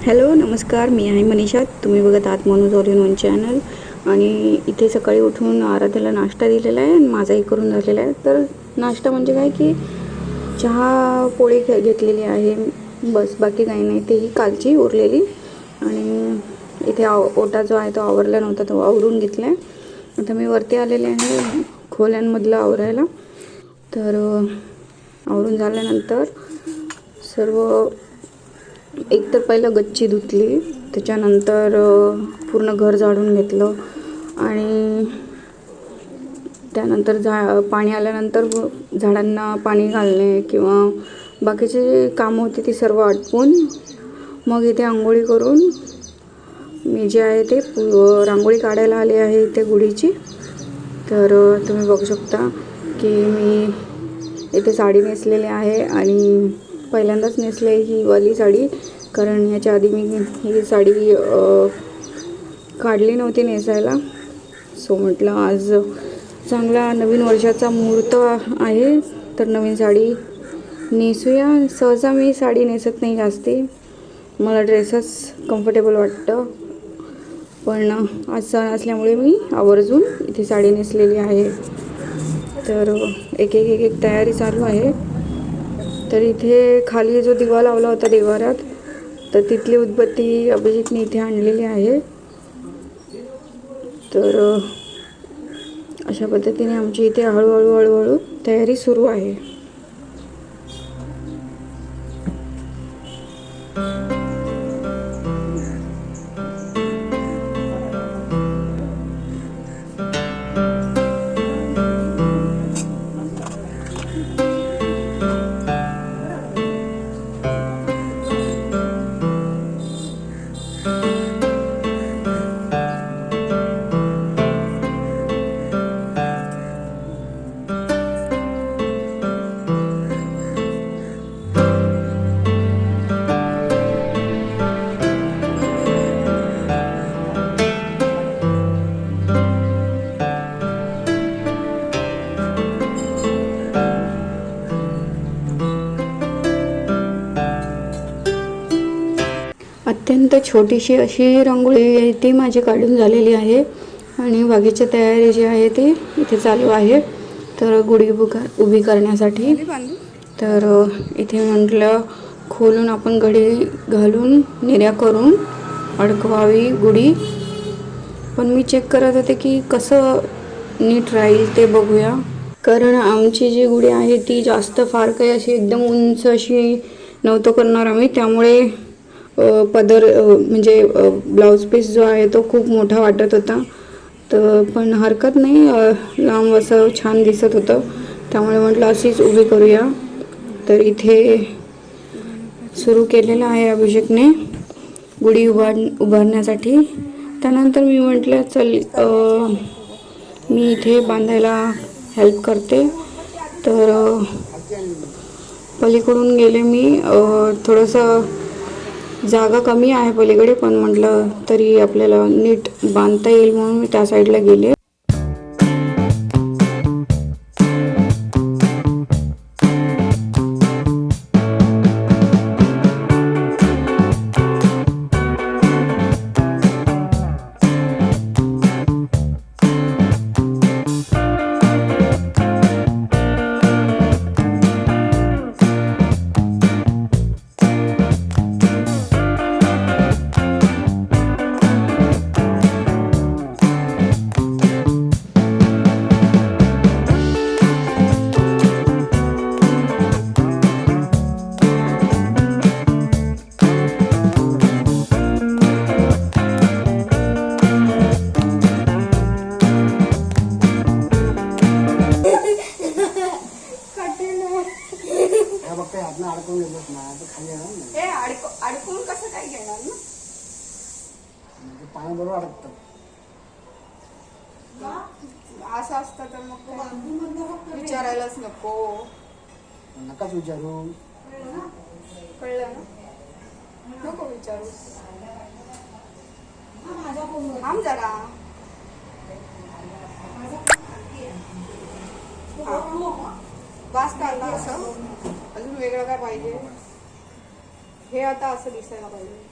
Hello नमस्कार, मी आहे मनीषा. तुम्ही बघत आहात Manoj all in one channel. आणि इथे सकाळी उठून आराध्याला नाश्ता दिलेला आहे आणि माझाही करून झालेला आहे. तर नाश्ता म्हणजे काय की चहा पोळी घेतलेली आहे, बस बाकी काही नाही. तेही कालची उरलेली. आणि इथे ओटा जो आहे तो आवरला नव्हता, तो आवरून घेतला आहे. आता मी वरती आलेले आहे खोल्यांमधलं आवरायला. तर आवरून झाल्यानंतर सर्व एक तर पहिलं गच्ची धुतली, त्याच्यानंतर पूर्ण घर झाडून घेतलं आणि त्यानंतर पाणी आल्यानंतर झाडांना पाणी घालणे किंवा बाकीचे जे कामं होती ती सर्व आटपून मग इथे आंघोळी करून मी जे आहे ते रांगोळी काढायला आले आहे इथे गुढीची. तर तुम्ही बघू शकता की मी इथे साडी नेसलेली आहे आणि पहिल्यांदाच नेसले ही वाली साडी, कारण याच्या आधी मी ही साडी काढली नव्हती नेसायला. सो म्हटलं आज चांगला नवीन वर्षाचा मुहूर्त आहे तर नवीन साडी नेसूया. सहसा मी साडी नेसत नाही जास्ती, मला ड्रेसच कम्फर्टेबल वाटतं, पण आज सण असल्यामुळे मी आवर्जून इथे साडी नेसलेली आहे. तर एक एक एक एक तयारी चालू आहे. तर इथे खाली जो दिवा लावला होता देवारात, तर तिथली उदबत्ती अभिजितने इथे आणलेली आहे. तर अशा पद्धतीने आमची इथे हळूहळू तयारी सुरू आहे. अत्यंत छोटीशी अशी रांगोळी ती माझी काढून झालेली आहे आणि बाकीची तयारी जी आहे ती इथे चालू आहे. तर गुढी उभी करण्यासाठी तर इथे म्हटलं खोलून आपण घडी घालून निर्या करून अडकवावी गुढी. पण मी चेक करत होते की कसं नीट राहील ते बघूया, कारण आमची जी गुढी आहे ती जास्त फार काही अशी एकदम उंच अशी नव्हतं करणार आम्ही, त्यामुळे पदर म्हणजे ब्लाऊज पीस जो आहे तो खूप मोठा वाटत होता. तर पण हरकत नाही, लांब असं छान दिसत होतं, त्यामुळे म्हटलं अशीच उभी करूया. तर इथे सुरू केलेलं आहे अभिषेकने गुढी उभारण्यासाठी. त्यानंतर मी म्हटलं चल मी इथे बांधायला हेल्प करते. तर पलीकडून गेले मी, थोडंसं जागा कमी आहे पलीकडे, पण म्हटलं तरी आपल्याला नीट बांधता येईल म्हणून मी त्या साईडला गेले. अडकून कसं काय घेणार ना, पाण्याबरोबर अडकतं. असं असतं तर मग विचारायलाच नको. नकाच विचारू, कळलं ना, नको विचारू. थांब जरा, वास काढला असं, अजून वेगळं काय पाहिजे? हे आता असं दिसायला पाहिजे.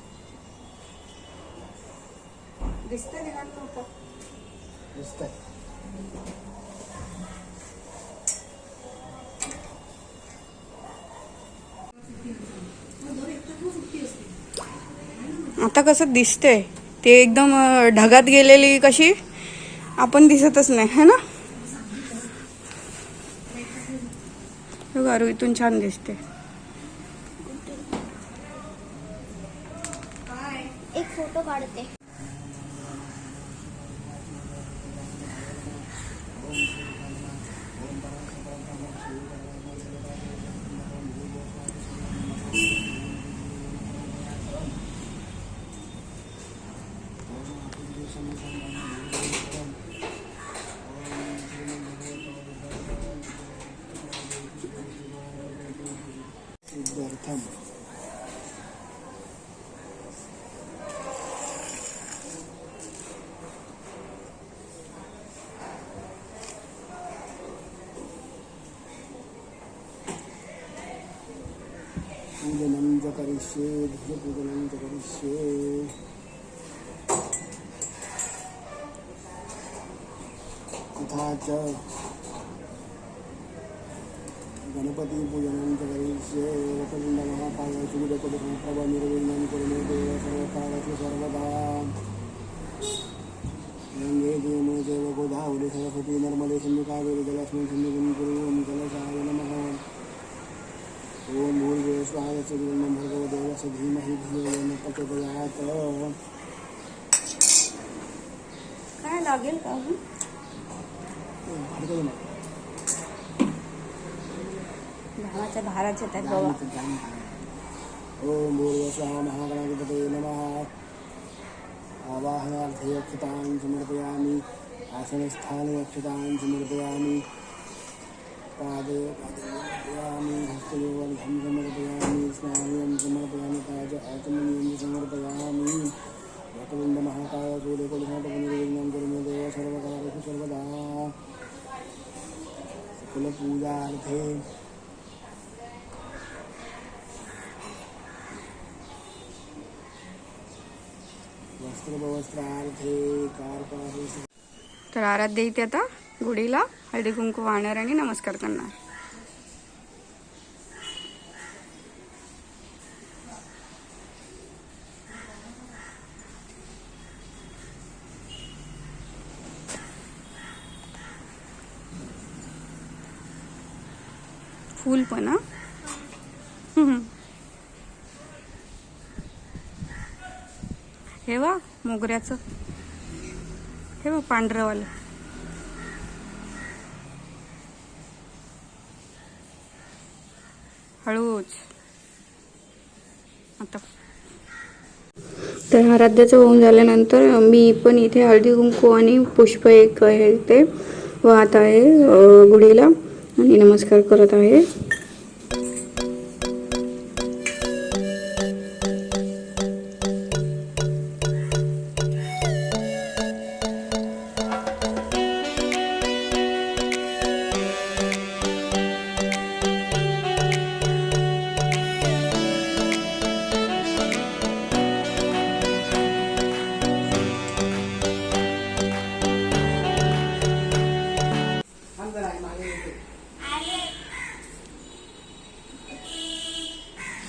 दिसतंय निघाल नव्हतं. दिसतंय. आता कसं दिसतंय ते एकदम ढगात गेलेली कशी आपण दिसतच नाही है ना. गारू इथून छान दिसते. एक फोटो काढते. पूजनं च करिष्ये, ध्वजपूजनं च करिष्ये. तथा च गणपतिपूजनं च करिष्ये. वक्रतुण्डमहाकाय सूर्यकोटिसमप्रभ निर्विघ्नं कुरु मे देव सर्वकार्येषु सर्वदा. गंगे देवे देव गोदावरी सरस्वती नर्मदे सिन्धु कावेरी जलेऽस्मिन् सन्निधिं कुरु. ओं कलशाय नमः. ओम भूर्भुवस्वाहा तत्सवितुर्वरेण्यं भर्गो देवस्य धीमहि धियो यो न प्रचोदयात्. काय लागेल का भावाच्या धाराच्या त्या गवा. ओम भूर्भुवस्वाहा महागणाधिपतये नमः. आवाहनार्थे अक्षतां समर्पयामि. आसनस्थाने अक्षतां समर्पयामि. पादे समर्पयामि. हस्तयोर्घं समर्पयामि. स्नानं समर्पयामि. ताज आचमनीयं समर्पयामि. वक्रतुण्डमहाकाय सूर्यकोटिसमप्रभ निर्विघ्नं कुरु मे देव सर्वकार्येषु सर्वदा. सकलपूजार्थे वस्त्रार्थे कार्पासे. तर आराध्य इथे आता गुढीला हळदी कुंकू वाहणार आणि नमस्कार करणार. फूल पण हा. हे वा मोगऱ्याचं. हे वा पांढरंवालं. हळूच आता. तर आराध्याचं होऊन झाल्यानंतर मी पण इथे हळदी कुंकू आणि पुष्प एक आहे ते वाहत आहे गुढीला आणि नमस्कार करत आहे.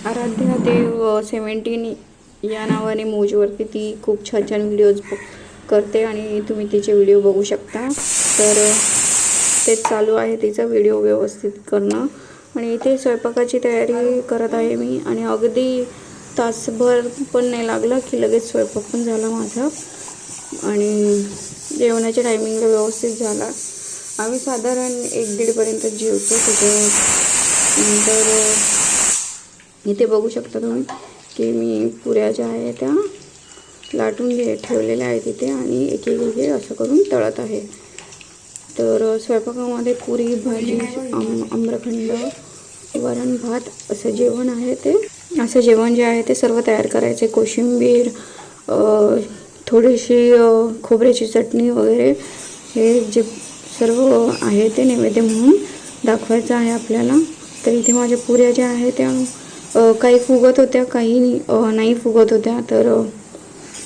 आराध्या देव 17 या नावाने मोजवरती ती खूप छान छान व्हिडिओज करते आणि तुम्ही तिचे व्हिडिओ बघू शकता. तर तेच चालू आहे तिचा व्हिडिओ व्यवस्थित करणं. आणि इथे स्वयंपाकाची तयारी करत आहे मी आणि अगदी तासभर पण नाही लागलं की लगेच स्वयंपाक पण झाला माझा आणि जेवणाच्या टायमिंगला व्यवस्थित झाला. आम्ही साधारण 1-1:30पर्यंत जेवतो. त्याच्यानंतर इथे बघू शकता तुम्ही की मी पुऱ्या ज्या आहे त्या लाटून ठेवलेल्या आहेत इथे आणि एक असं करून तळत आहे. तर स्वयंपाकामध्ये पुरी भाजी आम्रखंड वरण भात असं जेवण आहे ते. असं जेवण जे आहे ते सर्व तयार करायचे. कोशिंबीर थोडीशी खोबऱ्याची चटणी वगैरे हे जे सर्व आहे ते नैवेद्य म्हणून दाखवायचं आहे आपल्याला. तर इथे माझ्या पुऱ्या ज्या आहेत त्या काही फुगत होत्या काही नाही फुगत होत्या. तर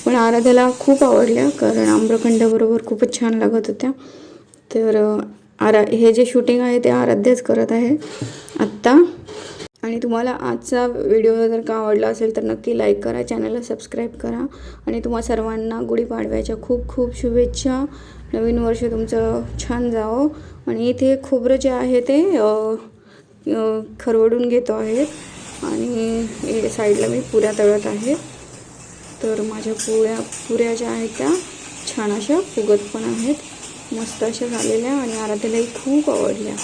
पण आराध्याला खूप आवडल्या, कारण आम्रखंडाबरोबर खूपच छान लागत होत्या. तर हे जे शूटिंग आहे ते आराध्याच करत आहे आत्ता. आणि तुम्हाला आजचा व्हिडिओ जर का आवडला असेल तर नक्की लाईक करा, चॅनलला सबस्क्राईब करा. आणि तुम्हा सर्वांना गुढीपाडव्याच्या खूप खूप शुभेच्छा. नवीन वर्ष तुमचं छान जावं. आणि इथे खोबरं जे आहे ते खरवडून घेतो आहे आणि साईडला मी पुऱ्या तळत आहे. तर माझ्या पुऱ्या ज्या आहेत त्या छान अशा फुगत पण आहेत, मस्त अशा झालेल्या आणि आराध्यालाही खूप आवडल्या.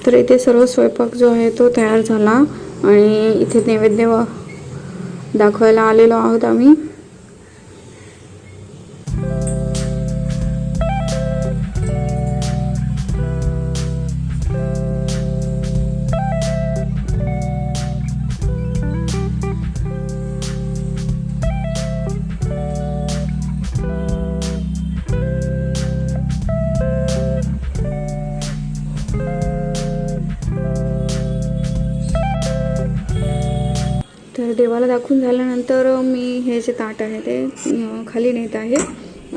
तर इथे सर्व स्वयंपाक जो आहे तो तयार झाला आणि इथे नैवेद्य दाखवायला आलेलो आहोत आम्ही. तर देवाला दाखवून झाल्यानंतर मी हे जे ताट आहे ते खाली नेत आहे.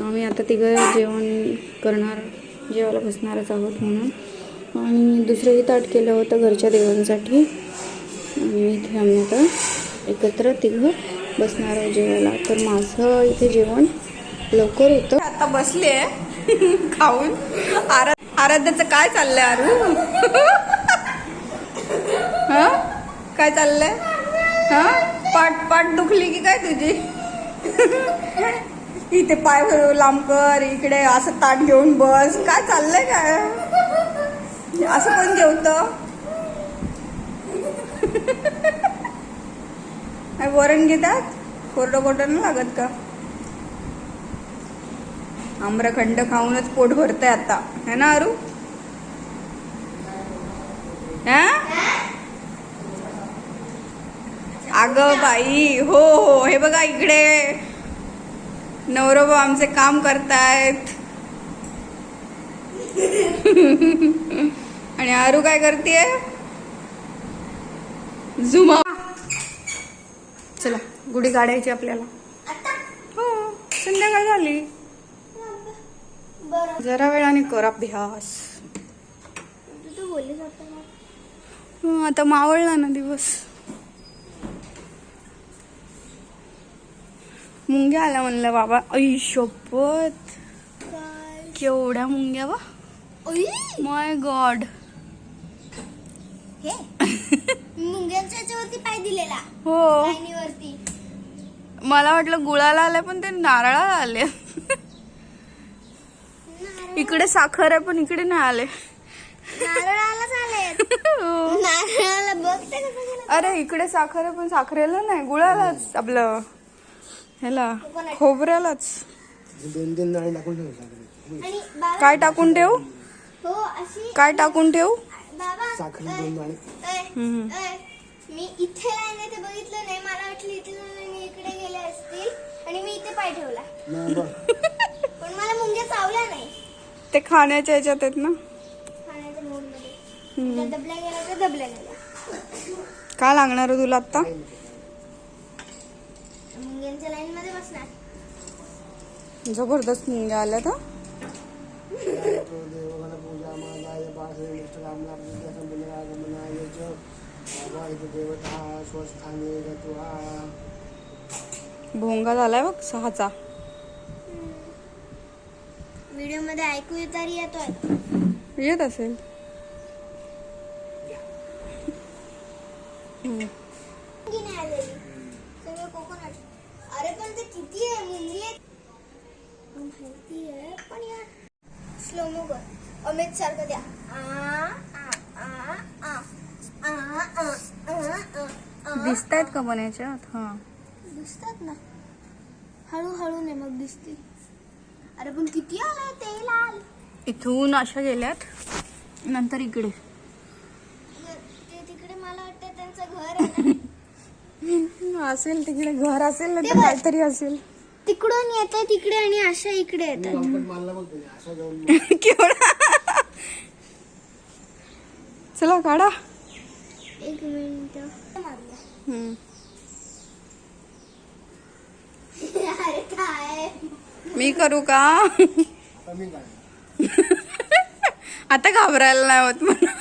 आम्ही आता तिघं जेवायला बसणारच आहोत म्हणून. आणि दुसरंही ताट केलं होतं घरच्या देवांसाठी आणि इथे आम्ही आता एकत्र तिघं बसणार आहोत जेवायला. तर माझं इथे जेवण लवकर होतं. आता बसले खाऊन. आराध्याचं काय चाललंय आरू? हा काय चाललंय? हा पाठ दुखली की काय तुझी? इथे पाय लांब कर, इकडे असं ताट घेऊन बस. काय चाललंय काय? असं कोण जेवतं? वरण घेतात, कोरडं नाही लागत का? आम्रखंड खाऊनच पोट भरतंय आता, है ना आरू? हा अगं बाई, हो हो, हे बघा इकडे नवरोबा आमचे काम करतायत आणि आरू काय करतेय? झुमा. चला गुढी काढायची आपल्याला. हो संध्याकाळ झाली, जरा वेळाने कर अभ्यास. तू बोलली जातो आता मावळला ना दिवस. मुंग्या आल्या म्हणलं बाबा. आई शपथ, केवढ्या मुंग्या बा. माय गॉड. हे मुंग्यांच्या याच्यावरती पाय दिलेला हो, लाईनीवरती. मला वाटलं गुळाला आले पण ते नारळाला आले. इकडे साखर आहे पण इकडे नाही आले. नारळालाच आले. नारळाला बघते कसं गेलं. अरे इकडे साखर आहे पण साखरेला नाही, गुळालाच, आपलं ह्याला खोबऱ्यालाच. 2-3 नारळ टाकून ठेव. आणि बाबा काय टाकून ठेवू? हो अशी काय टाकून ठेवू? बाबा साखर 2 नारळ. मी इथे लाईन ते बघितलं नाही, मला वाटलं इथे मी इकडे गेले असतील आणि मी इथे पाय ठेवला. पण मला मुंग्या चावल्या नाही. ते खाण्याच्या ह्याच्यात आहेत ना. खाण्याच्या मूडमध्ये दबल्या गेला तर दबल्या गेला. काय लागणार तुला आता? मुंग्यांच्या लाईन मध्ये बसणार. जबरदस्त मुंग्या आल्या तर. देवगण पूजा मागाय पासे निष्ठकामना पूजा संपन्नागमनाय च बाबा इथे देवता स्वस्थाने गत्वा. भोंगा झालाय बघ 6चा. व्हिडिओ मध्ये ऐकू तरी येतोय. येत असेल. मुंगी नाही आलेली सगळं कोकोनट. अरे पण ते किती आहे मुंगी आहे माहिती आहे पण यार स्लो मो कर अमित सारखं द्या. दिसतायत का पण याच्यात? हा दिसतात ना हळूहळू नाही मग दिसतील. अरे पण किती आलाय ते लाल. इथून अशा गेल्यात नंतर इकडे. ते तिकडे मला वाटतं त्यांचं घर आहे ना. असेल तिकडे घर असेल ना तर काहीतरी असेल. तिकडून येतात तिकडे आणि अशा इकडे येतात. मानला बघ त्याने असं जाऊन केवढा. चला काढा. एक मिनिट मारूया. अरे काय मी करू का? कमी काय आता घाबरायला नाही होत मला.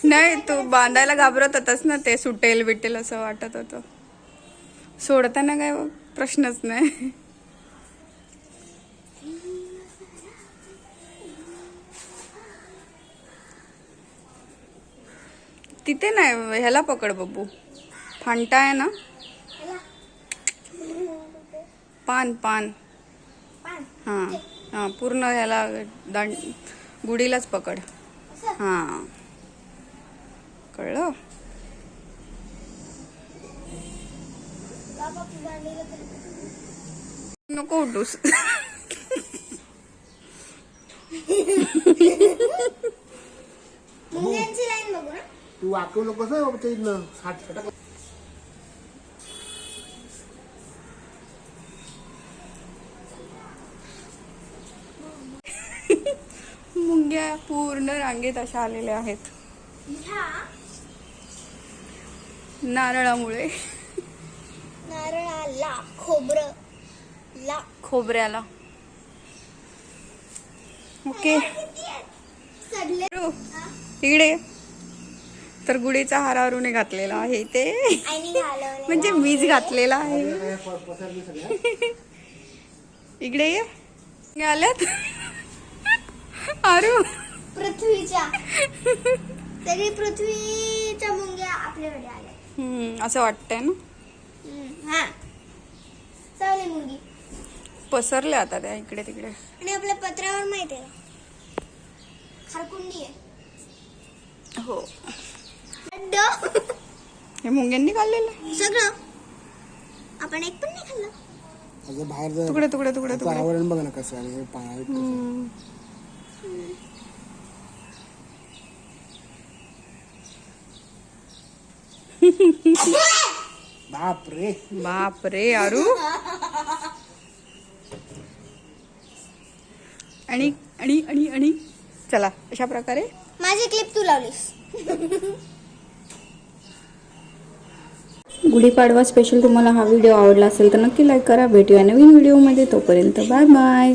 नाही तू बांधायला घाबरत होतास ना, ते सुटेल बिटेल असं वाटत होतं. सोडताना काय प्रश्नच नाही. तिथे नाही, ह्याला पकड बब्बू. फांटा आहे ना, पान पान. हा हा पूर्ण ह्याला गुढीलाच पकड. हा कळलं. नको उठूस. मुंग्यांची लाईन बघू ना. तू वाकवू नकोस ना बाबा ते इथनं. साठ मुंग्या पूर्ण रांगेत अशा आलेल्या आहेत ह्या नारळामुळे. नारळाला खोबरं ला खोबऱ्याला. ओके सडले. इकडे तर गुढीचा हार अरुणे घातलेला आहे ते. आणि घालवले. म्हणजे मीच घातलेला आहे. पसरली सगळ्या. इकडे ये आल्यात अरू. पृथ्वीच्या सगळी पृथ्वीच्या मुंग्या आपल्याकडे आल्या. असं वाटतंय ना. हा चावली मुंगी पसरल्या आता त्या इकडे तिकडे. आणि आपल्या पत्रावर माहिती आहे खरकुंडी आहे. हो अड्ड. हे मुंग्यांनी खाल्लेलं. सगळं आपण एक पण नाही खाल्लं. अगं बाहेर जा. तुकडे तुकडे तुकडे त्याचं तुकडे. आवरण बघ ना कसं आहे. पाय बाप रे. बाप रे अरू. आणि आणि आणि आणि चला अशा प्रकारे माझी क्लिप तू लावलीस. गुढीपाडवा स्पेशल तुम्हाला हा व्हिडिओ आवडला असेल तर नक्की लाईक करा. भेटूया नवीन व्हिडिओमध्ये. तोपर्यंत बाय बाय.